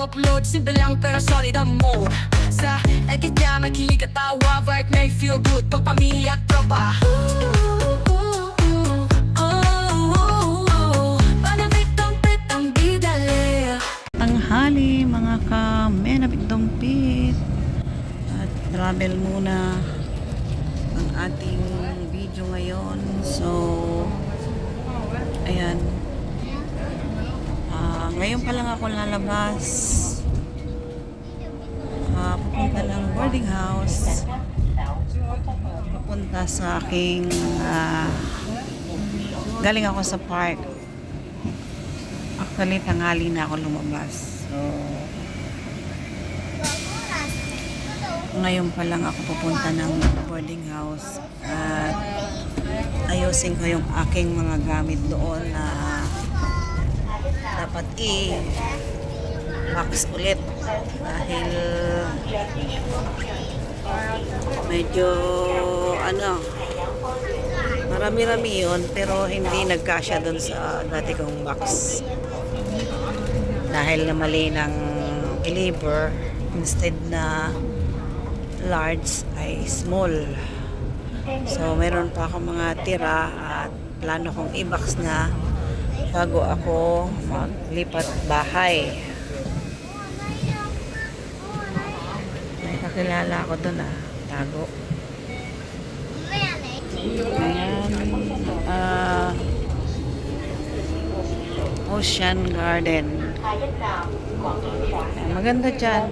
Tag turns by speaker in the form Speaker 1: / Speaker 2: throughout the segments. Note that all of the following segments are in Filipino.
Speaker 1: upload, simple lang pero solid ang mode. Sa edit niya makilig at tawa, vibe may feel good pag pamilya at tropa. Panapit-tumpit ang bidali.
Speaker 2: Tanghali mga ka-menapit-dumpit, at travel muna ang ating video ngayon. So ayan, ngayon pa lang ako lalabas, pupunta ng boarding house, pupunta sa aking galing ako sa park. Actually, tanghali na ako lumabas. So, ngayon pa lang ako pupunta ng boarding house at ayusin ko yung aking mga gamit doon na dapat i-box ulit dahil medyo marami-rami yun, pero hindi nagkasya doon sa dati kong box dahil na mali ng deliver, instead na large ay small. So meron pa ako mga tira at plano kong i-box na bago ako maglipat bahay. May kakilala ako doon, tago. Ayan, Ocean Garden. Ayan, maganda dyan.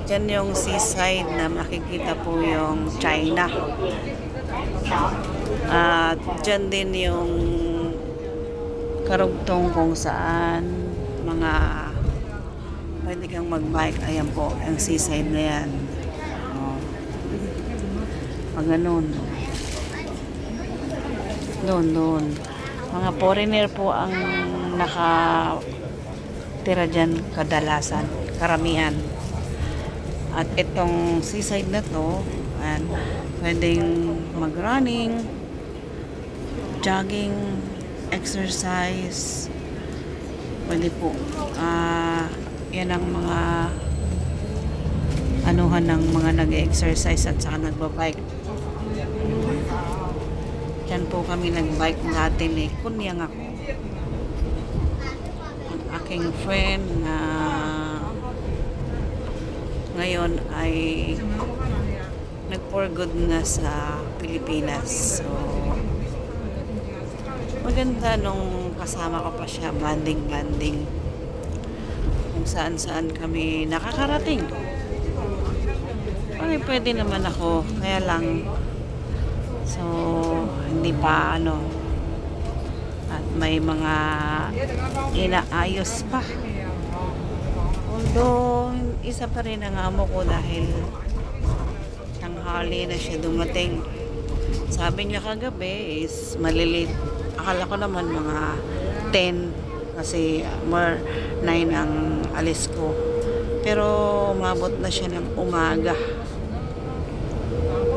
Speaker 2: Dyan yung seaside na makikita po yung China. At dyan din yung karugtong kung saan mga pwede kang mag-bike. Ayan po, ang seaside na yan. Pag ganun. Doon. Mga foreigner po ang nakatira dyan kadalasan, karamihan. At itong seaside na to, ayan, pwedeng mag-running, jogging, exercise. Pwede po. Yan ang mga anuhan ng mga nag-exercise at saka nagbabike. Diyan po kami nag-bike natin kunyang ako. Ang aking friend na ngayon ay nag-for good na sa Pilipinas. So maganda nung kasama ko pa siya, banding kung saan kami nakakarating. Okay, pwede naman ako, kaya lang so hindi pa at may mga inaayos pa, although isa pa rin ang amo ko dahil tanghali na siya dumating. Sabi niya kagabi is malilit. Akala ko naman mga 10 kasi more 9 ang alis ko. Pero umabot na siya ng umaga.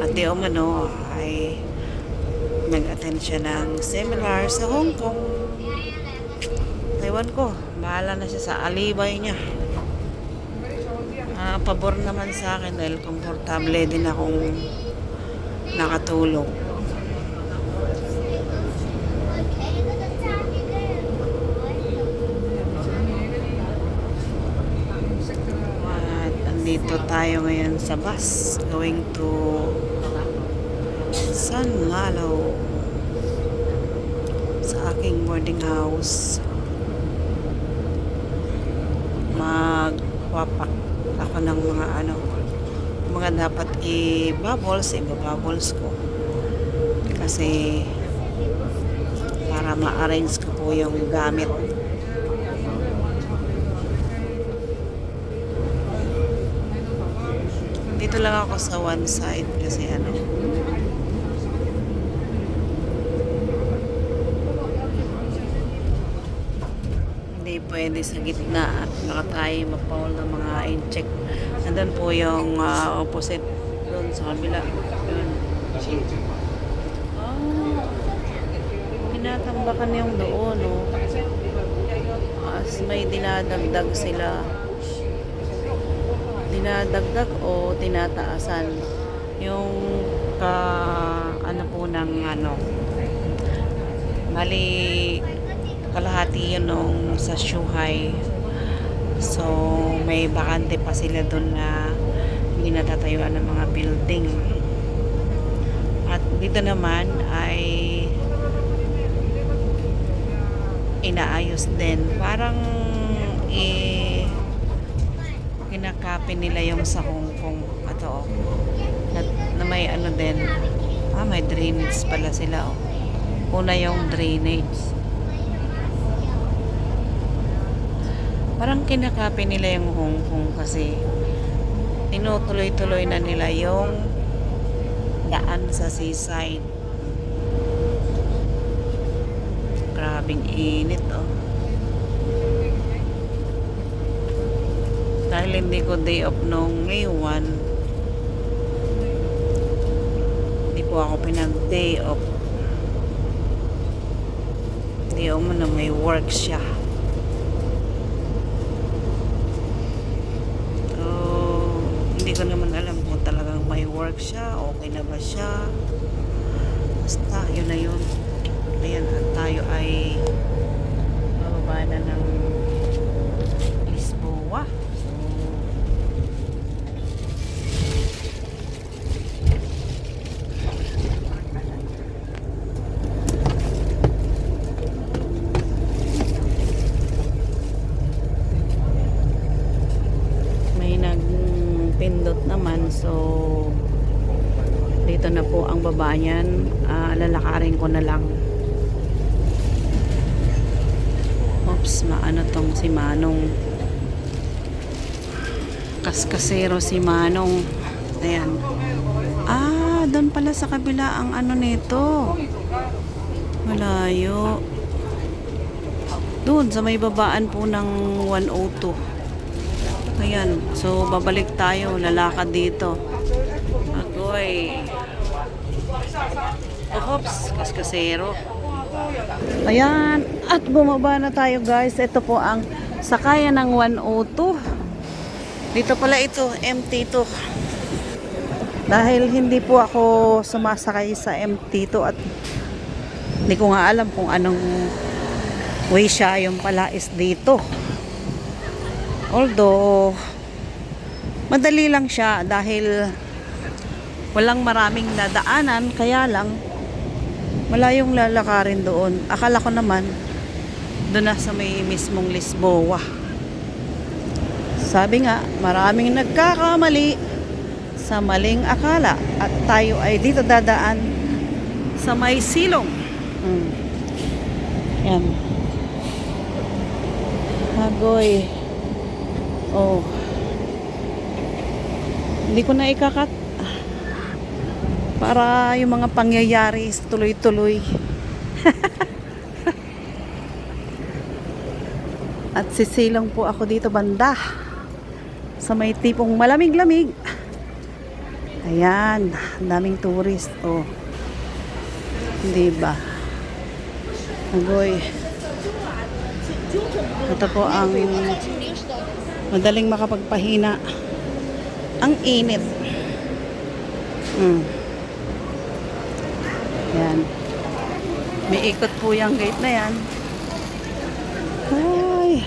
Speaker 2: At di umano ay nag-attend siya ng seminar sa Hong Kong. Ewan ko, bahala na siya sa alibay niya. Pabor naman sa akin dahil komportable din akong nakatulog. Dito tayo ngayon sa bus going to San Malo sa aking boarding house. Magpapak ako ng mga dapat i-bubbles, i-bubbles ko kasi para ma-arrange ko po yung gamit. Dito lang ako sa one side kasi hindi pwede sa gitna at baka tayo mapaul ng mga in-check. Nandun po yung opposite doon sa kabila. Yun. Tinatambakan yung doon, As may dinadagdag sila. dinadagdag o tinataasan yung ano po ng mali kalahati yun nung sa Shuhai. So may bakante pa sila doon na hindi natatayuan ng mga building. At dito naman ay inaayos din. Parang kinakapi nila yung sa Hong Kong. Ito na may ano din. May drainage pala sila. Una yung drainage. Parang kinakapi nila yung Hong Kong kasi tinutuloy-tuloy na nila yung daan sa seaside. Grabing init dahil hindi ko day off nung May 1, hindi po ako pinag day off. Hindi mo na may work siya. So hindi ko naman alam kung talagang may work siya, okay na ba siya. Basta yun na yun. Ayan, at tayo ay bababa na ng Lisboa. May nagpindot naman, so dito na po ang baba niyan. Lalakarin ko na lang. Maano tong si Manong, kaskasero si Manong. Ayan, doon pala sa kabila ang ano nito, malayo doon sa may babaan po ng 102. Ayan, so babalik tayo, lalakad dito. Agoy, oops, kaskasero. Ayan, at bumaba na tayo guys. Ito po ang sakayan ng 102. Dito pala ito, MT2. Dahil hindi po ako sumasakay sa MT2 at hindi ko nga alam kung anong way siya, yung pala is dito. Although madali lang siya dahil walang maraming nadaanan, kaya lang malayong lalakarin doon. Akala ko naman doon na sa may mismong Lisboa. Sabi nga, maraming nagkakamali sa maling akala at tayo ay dito dadaan sa may silong. Yan. Agoy. Hindi ko na ikakat para yung mga pangyayari tuloy-tuloy. At sisilong po ako dito banda sa may tipong malamig-lamig. Ayan, daming tourist. Hindi ba? Agoy. Ito po ang madaling makapagpahina. Ang init. Yan. May ikot po yung gate na yan. Ay.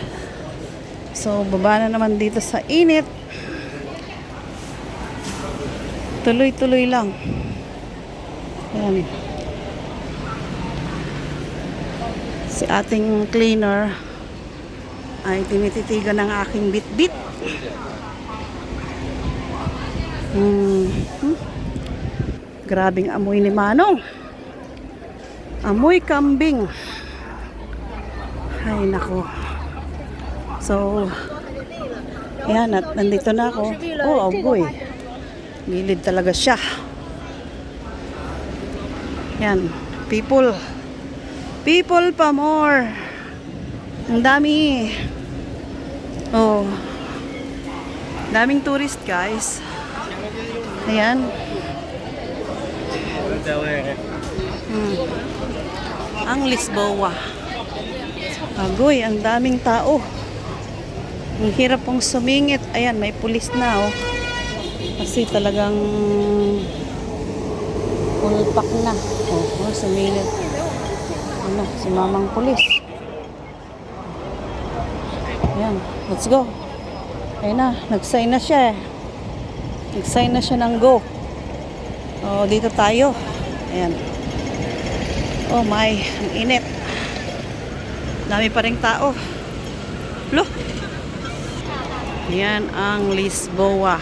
Speaker 2: So, baba na naman dito sa init. Tuloy-tuloy lang. Yan. Si ating cleaner ay tinititigan ng aking bit-bit. Grabing amoy ni Manong. Amoy kambing. Ay nako. So yan, at nandito na ako. Boy. Gilid talaga siya. Yan, people pa more. Ang dami. Daming tourist guys. Ayan. Ang Lisboa. Agoy, ang daming tao. Ang hirap pong sumingit. Ayan, may pulis na oh. Kasi talagang pulpak na. Oh, sumingit. Ano, si mamang pulis. Ayan, let's go. Ayan na, nag-sign na siya eh. Nag-sign na siya ng go. Oh, dito tayo. Ayan. Oh my, ang init. Dami pa ring tao. Look. Ayan ang Lisboa.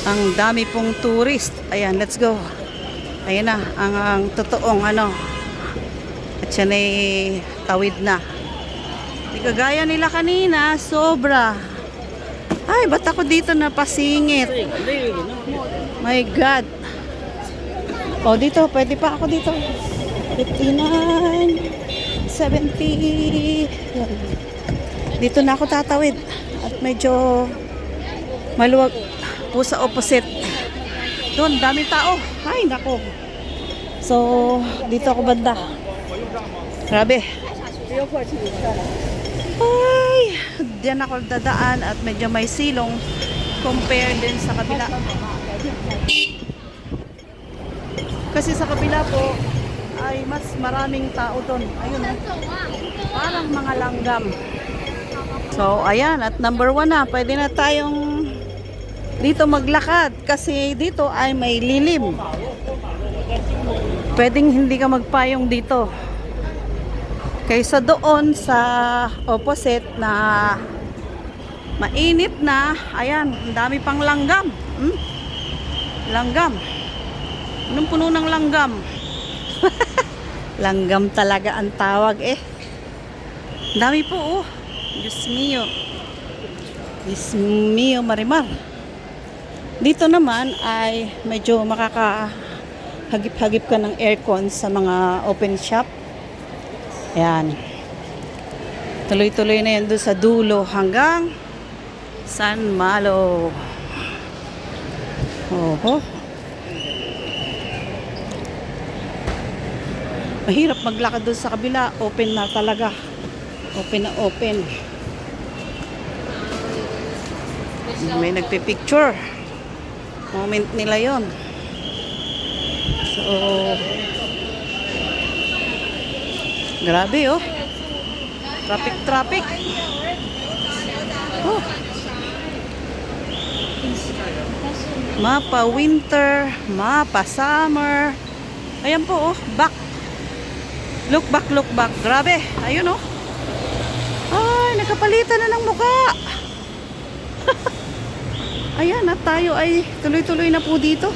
Speaker 2: Ang dami pong tourist. Ayan, let's go. Ayan na, ang totoong ano. At yan ay tawid na. Di kagaya nila kanina, sobra. Ay, ba't ako dito napasingit? My God. O, dito, pwede pa ako dito. 59, 70. Yan. Dito na ako tatawid. At medyo maluwag po sa opposite. Doon, dami tao. Ay, nako. So, dito ako banda. Grabe. Ay, diyan ako dadaan at medyo may silong compare din sa kabila. Kasi sa kabila po ay mas maraming tao doon. Ayun, parang mga langgam. So, ayan, at number 1 na, pwede na tayong dito maglakad kasi dito ay may lilim. Pwedeng hindi ka magpayong dito. Kaysa doon sa opposite na mainit na, ayan, ang dami pang langgam. Langgam. Anong puno ng langgam? Langgam talaga ang tawag eh. Ang dami po oh. Diyos mio. Diyos mio marimar. Dito naman ay medyo makakahagip-hagip ka ng aircon sa mga open shop. Ayan. Tuloy-tuloy na yan doon sa dulo hanggang San Malo. Oho. Mahirap maglakad doon sa kabila. Open na talaga. Open na open. May nagpipicture. Moment nila yon. So, grabe oh. Traffic. Oh. Mapa winter, mapa summer. Ayan po oh, back. Look back. Grabe. Ayun oh. Ay, nakapalitan na ng mukha. Ayan, at tayo ay tuloy-tuloy na po dito.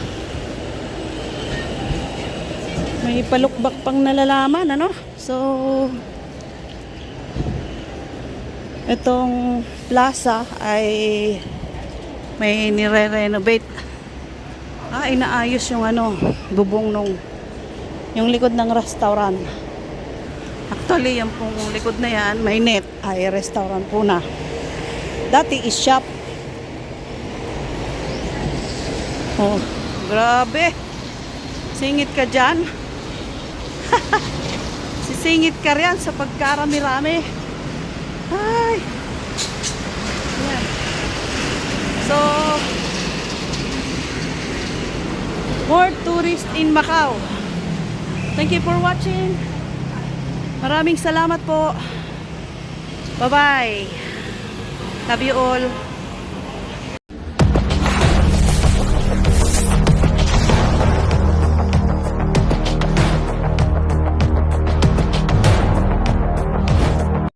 Speaker 2: May palukbak pang nalalaman, ano? So, itong plaza ay may nire-renovate. Inaayos yung ano, bubong nung yung likod ng restaurant. Actually, yung pong likod na yan, may net, ay restaurant po na. Dati is shop. Oh, grabe. Singit ka dyan. Sisingit ka riyan sa pagkarami-rami. Ay. Yan. So, more tourists in Macau. Thank you for watching. Maraming salamat po. Bye-bye. Love you all.